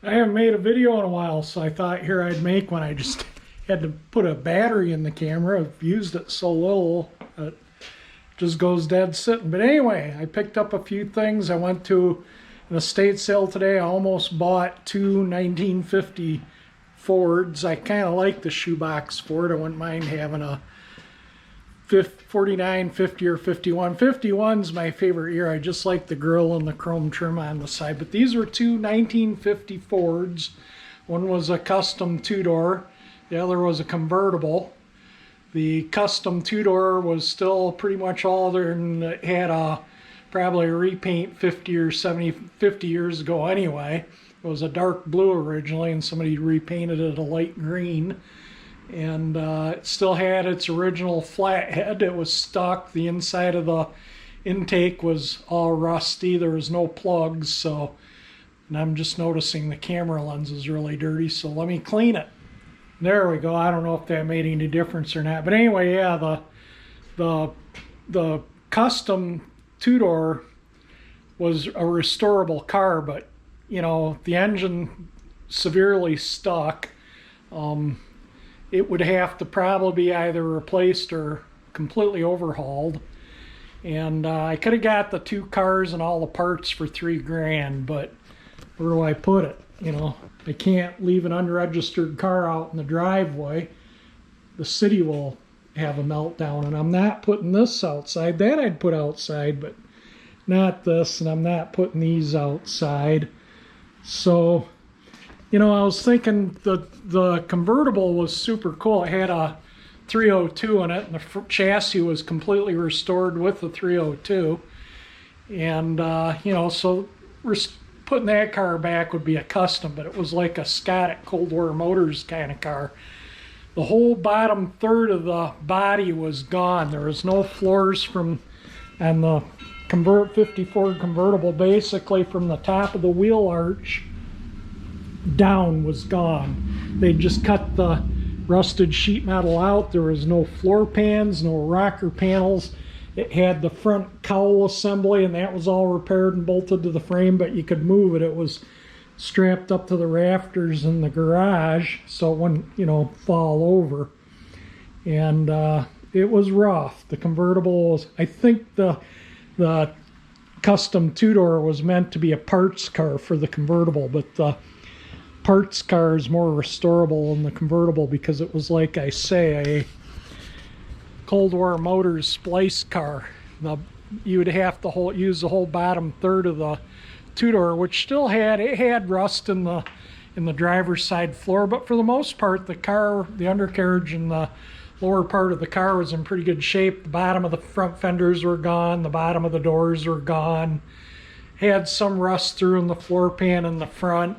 I haven't made a video in a while, so I thought here I'd make one. I just had to put a battery in the camera. I've used it so little, it just goes dead sitting. But anyway, I picked up a few things. I went to an estate sale today. I almost bought two 1950 Fords. I kind of like the shoebox Ford. I wouldn't mind having a 49, 50, or 51. 51's my favorite year. I just like the grille and the chrome trim on the side. But these were two 1950 Fords. One was a custom two-door. The other was a convertible. The custom two-door was still pretty much all there, and it had probably a repaint 50 or 50 years ago anyway. It was a dark blue originally, and somebody repainted it a light green. And it still had its original flathead. It was stuck. The inside of the intake was all rusty. There was no plugs, so, and I'm just noticing the camera lens is really dirty, so let me clean it. There we go. I don't know if that made any difference or not, but anyway, yeah, the custom two-door was a restorable car, but you know, the engine severely stuck. It would have to probably be either replaced or completely overhauled. And I could have got the two cars and all the parts for $3,000, but where do I put it? You know, I can't leave an unregistered car out in the driveway. The city will have a meltdown, and I'm not putting this outside. That I'd put outside, but not this, and I'm not putting these outside. So, you know, I was thinking the convertible was super cool. It had a 302 in it, and the chassis was completely restored with the 302. And, you know, so putting that car back would be a custom, but it was like a Scott at Cold War Motors kind of car. The whole bottom third of the body was gone. There was no floors on the 54 convertible. Basically from the top of the wheel arch down was gone. They just cut the rusted sheet metal out. There was no floor pans, no rocker panels. It had the front cowl assembly, and that was all repaired and bolted to the frame, but you could move it. It was strapped up to the rafters in the garage so it wouldn't, you know, fall over. And it was rough. The convertible was, I think the custom two-door was meant to be a parts car for the convertible, but the parts car is more restorable than the convertible because it was, like I say, a Cold War Motors splice car. You would have to use the whole bottom third of the two-door, which still had rust in the driver's side floor, but for the most part the undercarriage and the lower part of the car was in pretty good shape. The bottom of the front fenders were gone, the bottom of the doors were gone. Had some rust through in the floor pan in the front,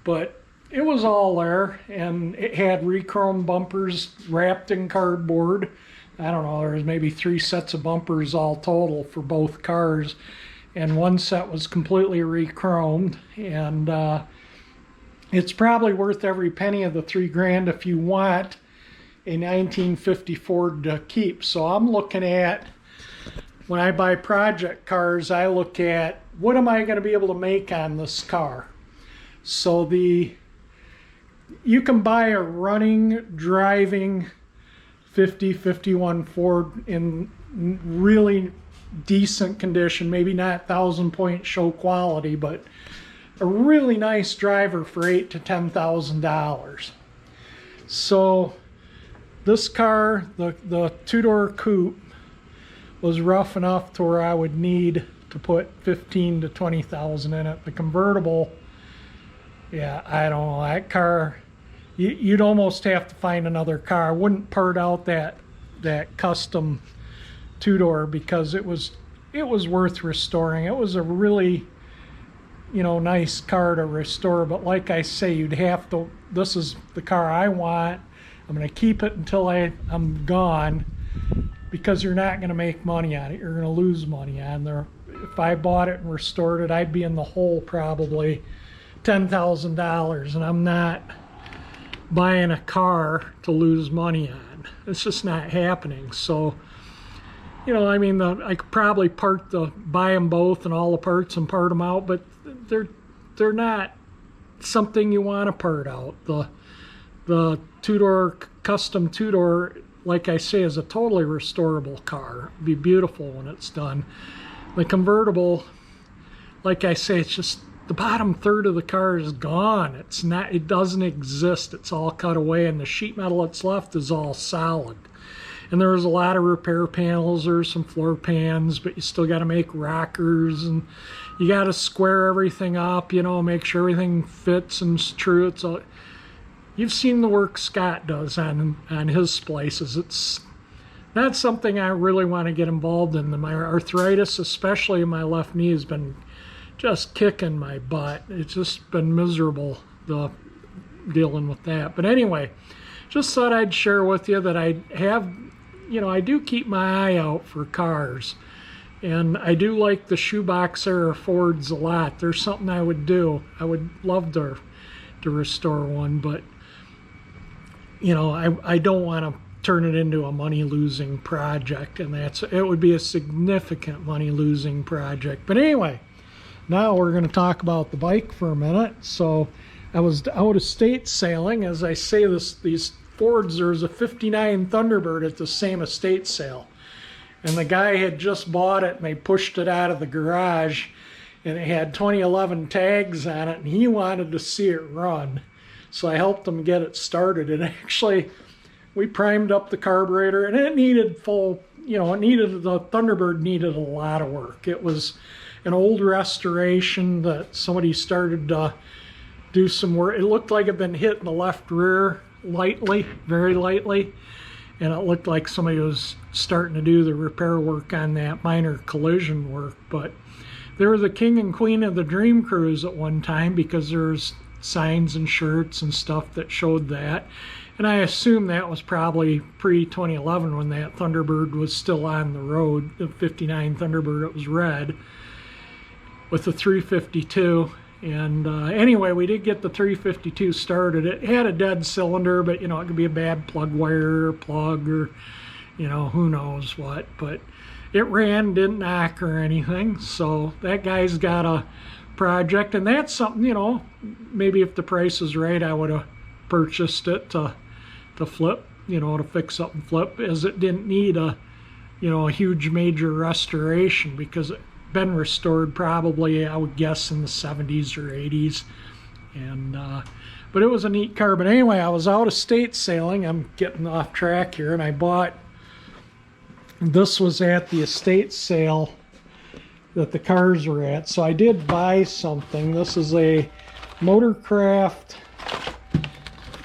but it was all there, and it had re-chrome bumpers wrapped in cardboard. I don't know, there was maybe 3 sets of bumpers all total for both cars, and one set was completely re-chromed, and it's probably worth every penny of the $3,000 if you want a 1950 Ford to keep. So I'm looking at, when I buy project cars, I look at what am I going to be able to make on this car. So you can buy a running, driving 51 Ford in really decent condition, maybe not 1,000-point show quality, but a really nice driver for $8,000 to $10,000. So this car, the two-door coupe, was rough enough to where I would need to put $15,000 to $20,000 in it. The convertible, yeah, I don't know, that car, you'd almost have to find another car. I wouldn't part out that custom two-door because it was worth restoring. It was a really, you know, nice car to restore, but like I say, you'd have to, this is the car I want. I'm going to keep it until I'm gone, because you're not going to make money on it. You're going to lose money on there. If I bought it and restored it, I'd be in the hole probably $10,000, and I'm not buying a car to lose money on. It's just not happening. So, you know, I mean, I could probably buy them both and all the parts and part them out, but they're not something you want to part out. The two-door, custom two-door, like I say, is a totally restorable car. It'd be beautiful when it's done. The convertible, like I say, it's just the bottom third of the car is gone. It's not, it doesn't exist. It's all cut away, and the sheet metal that's left is all solid. And there was a lot of repair panels. There's some floor pans, but you still got to make rockers, and you got to square everything up, you know, make sure everything fits and is true. It's all, you've seen the work Scott does on his splices. It's not something I really want to get involved in. My arthritis, especially in my left knee, has been just kicking my butt. It's just been miserable dealing with that. But anyway, just thought I'd share with you that I have, you know, I do keep my eye out for cars. And I do like the shoebox era Fords a lot. There's something I would do. I would love to restore one, but you know, I don't want to turn it into a money-losing project, and it would be a significant money-losing project. But anyway, now we're going to talk about the bike for a minute. So I was out of state sailing. As I say, these Fords, there's a '59 Thunderbird at the same estate sale, and the guy had just bought it, and they pushed it out of the garage, and it had 2011 tags on it, and he wanted to see it run. So I helped him get it started, and actually we primed up the carburetor, and it needed full, you know, the Thunderbird needed a lot of work. It was an old restoration that somebody started to do some work. It looked like it had been hit in the left rear lightly, very lightly, and it looked like somebody was starting to do the repair work on that, minor collision work. But they were the king and queen of the Dream Cruise at one time, because there's signs and shirts and stuff that showed that. And I assume that was probably pre-2011 when that Thunderbird was still on the road. The '59 Thunderbird, it was red with the 352. And anyway, we did get the 352 started. It had a dead cylinder, but you know, it could be a bad plug wire or plug, or you know, who knows what. But it ran, didn't knock or anything. So that guy's got a project, and that's something, you know, maybe if the price is right, I would have purchased it to flip, you know, to fix up and flip, as it didn't need a, you know, a huge major restoration, because it been restored probably, I would guess, in the 70s or 80s. And but it was a neat car. But anyway, I was out of state sailing. I'm getting off track here, and I bought, this was at the estate sale that the cars were at. So I did buy something. This is a Motorcraft.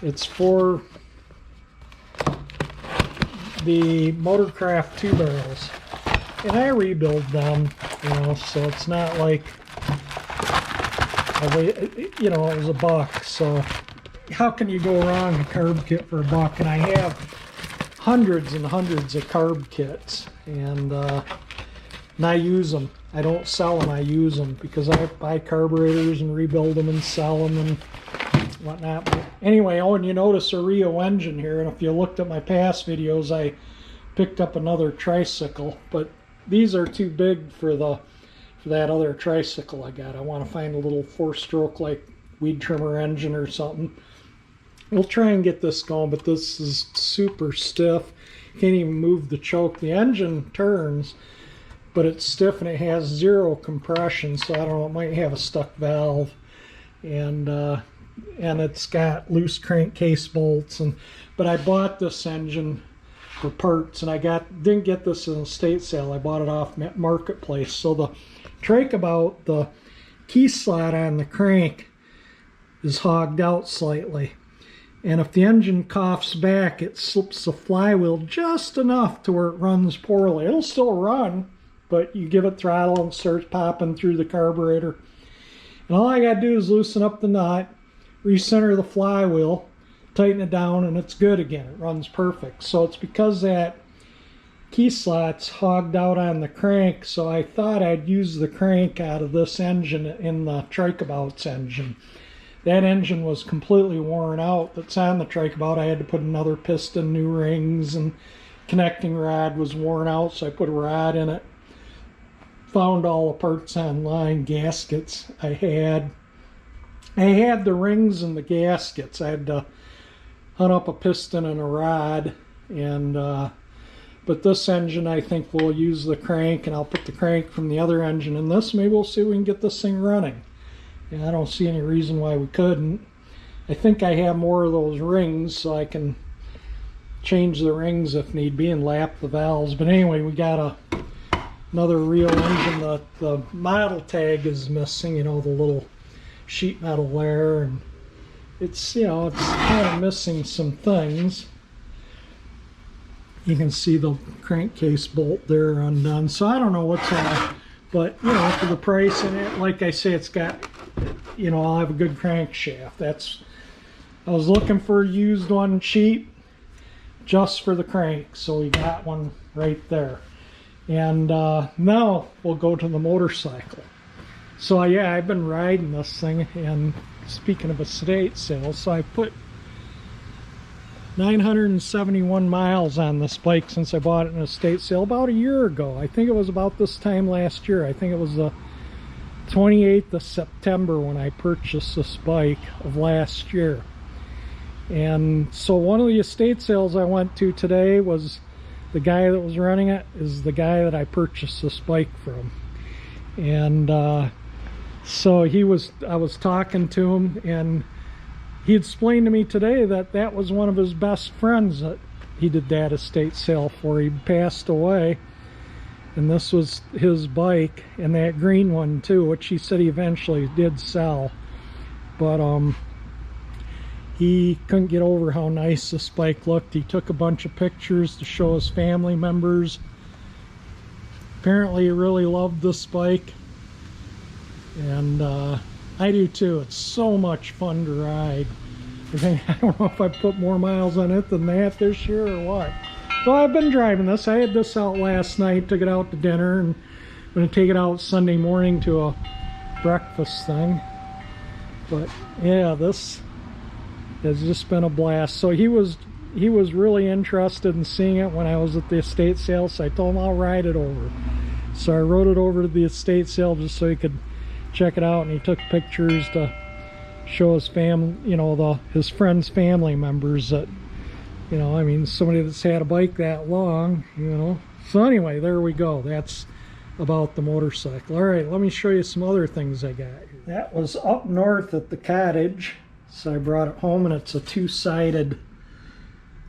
It's for the Motorcraft 2 barrels, and I rebuild them, you know, so it's not like, you know, it was $1. So how can you go wrong a carb kit for $1? And I have hundreds and hundreds of carb kits, and I use them. I don't sell them, I use them, because I buy carburetors and rebuild them and sell them and whatnot. But anyway, oh, and you notice a Rio engine here, and if you looked at my past videos, I picked up another tricycle, but these are too big for that other tricycle I got. I want to find a little 4-stroke like weed trimmer engine or something. We'll try and get this going, but this is super stiff. Can't even move the choke. The engine turns, but it's stiff, and it has 0 compression, so I don't know, it might have a stuck valve, and it's got loose crankcase bolts. But I bought this engine for parts, and I didn't get this in a estate sale. I bought it off Marketplace. So the trike about the key slot on the crank is hogged out slightly, and if the engine coughs back, it slips the flywheel just enough to where it runs poorly. It'll still run, but you give it throttle and it starts popping through the carburetor. And all I got to do is loosen up the nut, recenter the flywheel, tighten it down, and it's good again. It runs perfect. So it's because that key slot's hogged out on the crank, so I thought I'd use the crank out of this engine in the Trikeabout's engine. That engine was completely worn out. That's on the Trikeabout. I had to put another piston, new rings, and connecting rod was worn out, so I put a rod in it. Found all the parts online, gaskets I had, I had the rings and the gaskets. I had to hunt up a piston and a rod, and but this engine I think we'll use the crank, and I'll put the crank from the other engine in this. Maybe we'll see if we can get this thing running. Yeah, I don't see any reason why we couldn't. I think I have more of those rings, so I can change the rings if need be and lap the valves. But anyway, we got another real engine. The model tag is missing, you know, the little sheet metal there, and it's, you know, it's kind of missing some things. You can see the crankcase bolt there undone. So I don't know what's on, but you know, for the price, and it, like I say, it's got, you know, I'll have a good crankshaft. I was looking for a used one cheap just for the crank, so we got one right there. And now we'll go to the motorcycle. So yeah, I've been riding this thing, and speaking of estate sales, so I put 971 miles on this bike since I bought it in an estate sale about a year ago. I think it was about this time last year. I think it was the 28th of September when I purchased this bike of last year. And so one of the estate sales I went to today was the guy that was running it is the guy that I purchased this bike from. And so I was talking to him, and he explained to me today that that was one of his best friends that he did that estate sale for. He passed away, and this was his bike, and that green one too, which he said he eventually did sell. But he couldn't get over how nice this bike looked. He took a bunch of pictures to show his family members. Apparently he really loved this bike, and I do too. It's so much fun to ride. I don't know if I put more miles on it than that this year or what. So I've been driving this. I had this out last night, took it out to dinner, and I'm going to take it out Sunday morning to a breakfast thing. But yeah, this has just been a blast. So he was really interested in seeing it when I was at the estate sale, so I told him I'll ride it over. So I rode it over to the estate sale just so he could check it out, and he took pictures to show his family, you know, his friends' family members that, you know, I mean, somebody that's had a bike that long, you know. So anyway, there we go. That's about the motorcycle. All right, let me show you some other things I got here. That was up north at the Cottage, so I brought it home, and it's a two-sided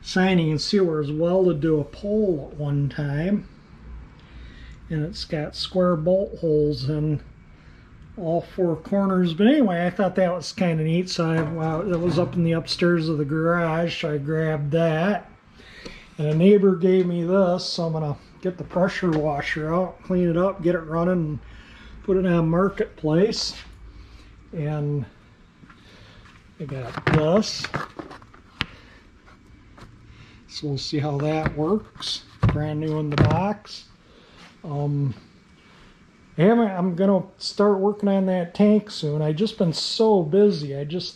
sign. You can see where it was welded to a pole at one time, and it's got square bolt holes in all four corners. But anyway, I thought that was kind of neat, so it was up in the upstairs of the garage, so I grabbed that. And a neighbor gave me this, so I'm gonna get the pressure washer out, clean it up, get it running, and put it on Marketplace. And I got this, so we'll see how that works. Brand new in the box. I'm gonna start working on that tank soon. I just been so busy.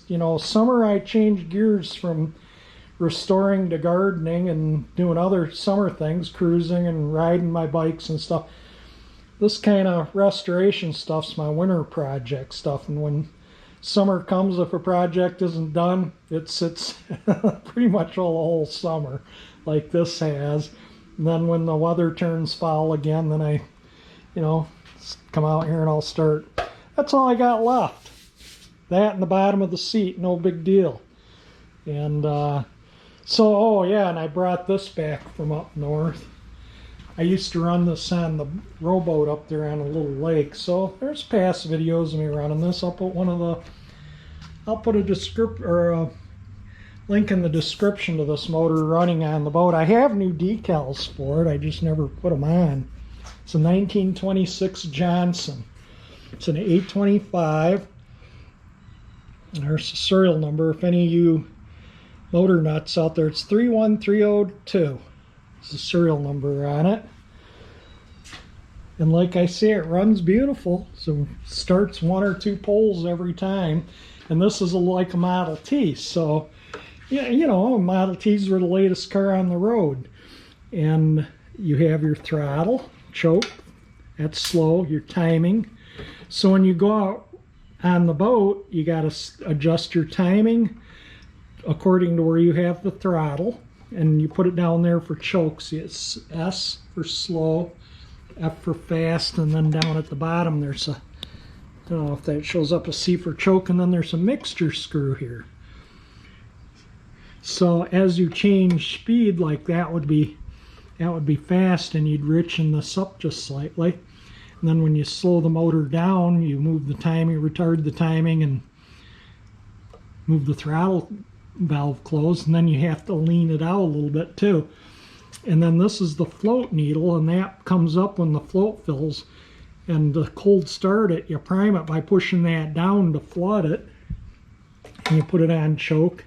You know, summer I changed gears from restoring to gardening and doing other summer things, cruising and riding my bikes and stuff. This kind of restoration stuff's my winter project stuff, and when summer comes, if a project isn't done, it sits pretty much all the whole summer like this has. And then when the weather turns foul again, then I, you know, come out here and I'll start. That's all I got left. That and the bottom of the seat, no big deal. And so, oh yeah, and I brought this back from up north. I used to run this on the rowboat up there on a little lake. So there's past videos of me running this. I'll put a link in the description to this motor running on the boat. I have new decals for it. I just never put them on. It's a 1926 Johnson. It's an 825. There's the serial number. If any of you motor nuts out there, it's 31302. It's the serial number on it. And like I say, it runs beautiful. So it starts one or two poles every time. And this is like a Model T. So, yeah, you know, Model Ts were the latest car on the road. And you have your throttle, choke, that's slow, your timing. So when you go out On the boat, you got to adjust your timing according to where you have the throttle, and you put it down there for chokes. It's S for slow, F for fast, and then down at the bottom there's a, I don't know if that shows up, a C for choke, and then there's a mixture screw here. So as you change speed, like that would be fast, and you'd richen this up just slightly. And then when you slow the motor down, you move the timing, retard the timing, and move the throttle valve closed, and then you have to lean it out a little bit too. And then this is the float needle, and that comes up when the float fills. And to cold start it, you prime it by pushing that down to flood it, and you put it on choke,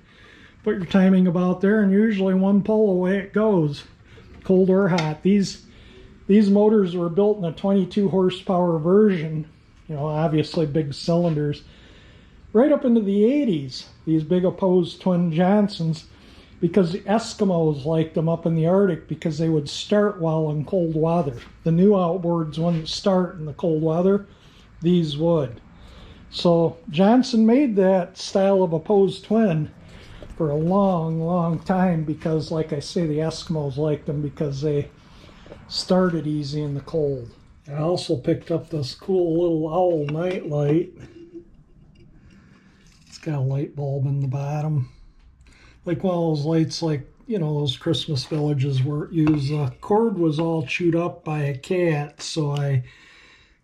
put your timing about there, and usually one pull away it goes, cold or hot. These motors were built in a 22 horsepower version, you know, obviously big cylinders, right up into the 80s, these big opposed twin Johnsons, because the Eskimos liked them up in the Arctic because they would start well in cold weather. The new outboards wouldn't start in the cold weather, these would. So Johnson made that style of opposed twin for a long, long time because, like I say, the Eskimos liked them because they started easy in the cold. I also picked up this cool little owl night light. It's got a light bulb in the bottom, like one of those lights, like, you know, those Christmas villages where it used. The cord was all chewed up by a cat, so I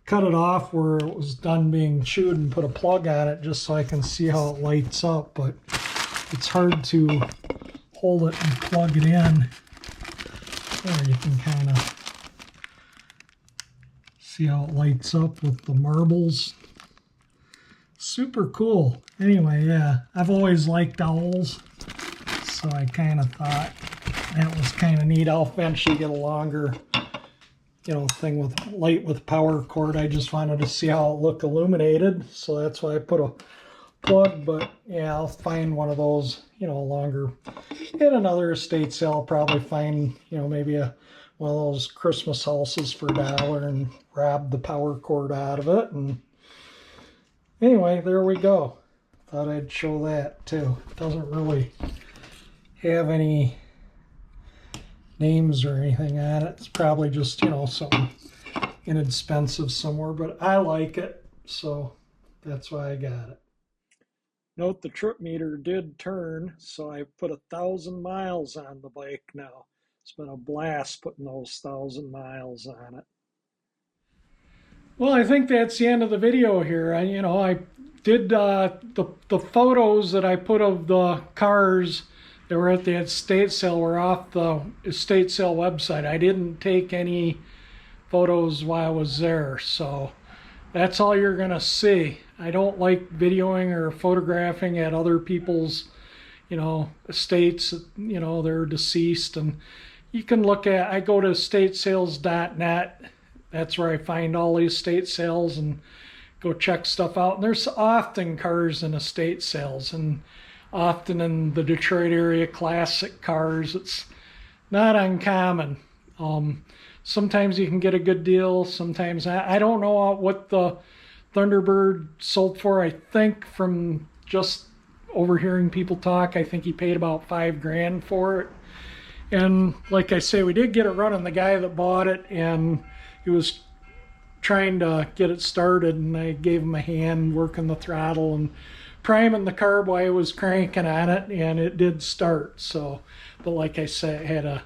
cut it off where it was done being chewed and put a plug on it just so I can see how it lights up. But it's hard to hold it and plug it in. There, you can kind of see how it lights up with the marbles. Super cool. Anyway, yeah, I've always liked owls, so I kind of thought that was kind of neat. I'll eventually get a longer, you know, thing with light with power cord. I just wanted to see how it looked illuminated, so that's why I put a plug. But yeah, I'll find one of those, you know, longer at another estate sale. I'll probably find, you know, maybe one of those Christmas houses for $1 and rob the power cord out of it. And anyway, there we go. Thought I'd show that too. It doesn't really have any names or anything on it. It's probably just, you know, something inexpensive somewhere, but I like it, so that's why I got it. Note the trip meter did turn, so I put 1,000 miles on the bike now. It's been a blast putting those 1,000 miles on it. Well, I think that's the end of the video here. I did the photos that I put of the cars that were at the estate sale were off the estate sale website. I didn't take any photos while I was there, so that's all you're gonna see. I don't like videoing or photographing at other people's, you know, estates. You know, they're deceased, and you can look at, I go to estatesales.net. That's where I find all the estate sales and go check stuff out. And there's often cars in estate sales, and often in the Detroit area, classic cars. It's not uncommon. Sometimes you can get a good deal. Sometimes I don't know what the Thunderbird sold for. I think from just overhearing people talk, I think he paid about $5,000 for it. And like I say, we did get it running. The guy that bought it, and he was trying to get it started, and I gave him a hand working the throttle and priming the carb while I was cranking on it, and it did start. So, but like I say, it had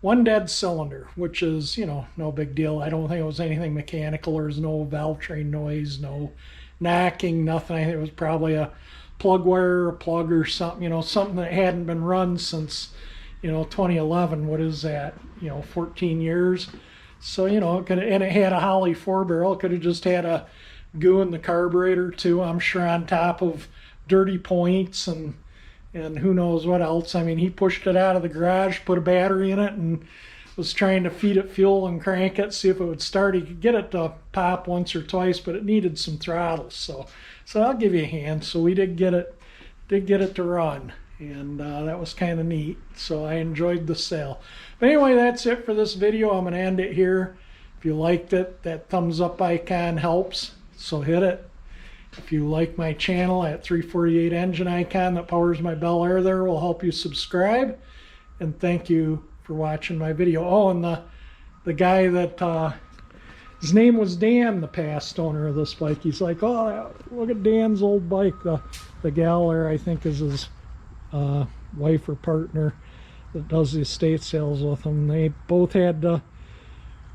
one dead cylinder, which is, you know, no big deal. I don't think it was anything mechanical. There was no valve train noise, no knocking, nothing. I think it was probably a plug wire, a plug or something, you know, something that hadn't been run since, you know, 2011. What is that? You know, 14 years. So, you know, and it had a Holly 4-barrel. It could have just had a goo in the carburetor too, I'm sure, on top of dirty points and who knows what else. I mean, he pushed it out of the garage, put a battery in it, and was trying to feed it fuel and crank it, see if it would start. He could get it to pop once or twice, but it needed some throttle. So I'll give you a hand. So we did get it to run, and that was kind of neat. So I enjoyed the sale. But anyway, that's it for this video. I'm going to end it here. If you liked it, that thumbs up icon helps, so hit it. If you like my channel, at 348 engine icon that powers my Bel Air there will help you subscribe. And thank you for watching my video. Oh, and the guy that his name was Dan, the past owner of this bike. He's like, oh, look at Dan's old bike. The gal there, I think, is his wife or partner that does the estate sales with him. They both had to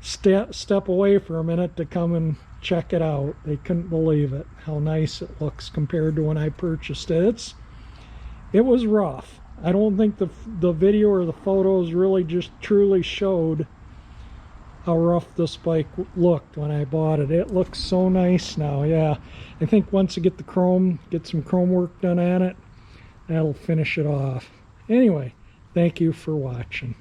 step away for a minute to come and check it out. They couldn't believe it, how nice it looks compared to when I purchased it. It was rough. I don't think the video or the photos really just truly showed how rough this bike looked when I bought it. It looks so nice now. Yeah, I think once I get some chrome work done on it, that'll finish it off. Anyway, thank you for watching.